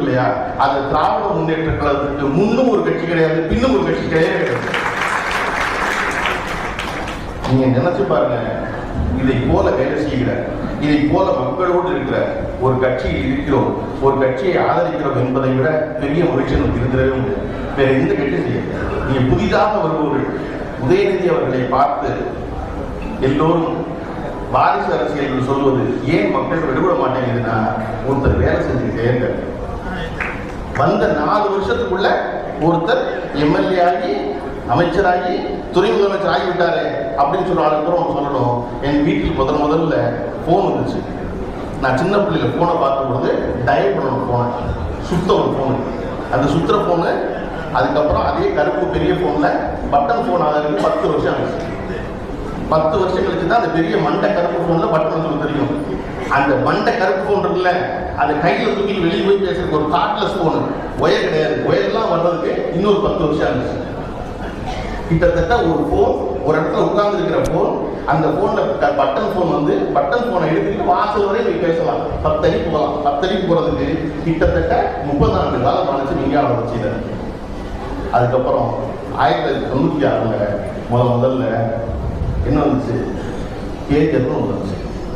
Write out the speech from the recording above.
இல்லையா, அது திராவிட முன்னேற்ற கழகத்துக்கு முன்னும் ஒரு கட்சி கிடையாது, பின்னும் ஒரு கட்சி கிடையாது. நீங்க நினைச்சு பாருங்க, இதை போல வேலை செய்கிற, இதை போல மக்களோடு இருக்கிற ஒரு கட்சியில் இருக்கிறோம், ஒரு கட்சியை ஆதரிக்கிறோம் என்பதை விட பெரிய மகிழ்ச்சி நமக்கு இருந்தவே முடியாது. வேற எந்த கட்சி செய்ய. நீங்க புதிதாக வருபவர்கள் உதயநிதி அவர்களை பார்த்து எல்லோரும் வாரிசு அரசியல் சொல்வது ஏன் மக்கள் விடுபட மாட்டேங்குதுன்னா, ஒருத்தர் வேலை செஞ்சுக்கிட்டே இருக்காரு. வந்த 4 வருஷத்துக்குள்ள ஒருத்தர் எம்எல்ஏ ஆகி, அமைச்சராகி, துணை முதலமைச்சர் ஆகிவிட்டாரு அப்படின்னு சொல்ற ஆளுக்கு சொல்லணும். என் வீட்டில் முதல்ல போன் வந்துச்சு. நான் சின்ன பிள்ளைல போனை பார்க்கும்போது டயல் பண்ணணும், போனை சுத்த ஒரு போனு, அந்த சுத்துற போனு. அதுக்கப்புறம் அதே கருப்பு பெரிய போன்ல பட்டன் போன் ஆகிறதுக்கு 10 வருஷம் ஆச்சு. 10 வருஷம் கழிச்சு தான் அந்த பெரிய மண்டை கருப்பு போன்ல பட்டன் சொல்ல தெரியும். அந்த மண்டை கருப்பு போன் இருக்குல்ல, அதை கையில தூக்கி வெளியே போய் பேசுறதுக்கு ஒரு கார்ட்லெஸ் போனு, ஒயர் கிடையாது. ஒயர்லாம் வர்றதுக்கு இன்னொரு 10 வருஷம் ஆச்சு. கிட்டத்தட்ட ஒரு போன், ஒரு இடத்துல உட்கார்ந்து இருக்கிற போன், அந்த போன்ல பட்டன் போன் வந்து பட்டன் போனை எடுத்துக்கிட்டு வாசல் வரை போய் பேசலாம். 10 அடி போகலாம். 10 அடி போறதுக்கு கிட்டத்தட்ட 30 ஆண்டு காலம் ஆச்சு விஞ்ஞான வளர்ச்சியில. அதுக்கப்புறம் 1996 முதல்ல என்ன வந்துச்சு, கேஜர்னு வந்துச்சு.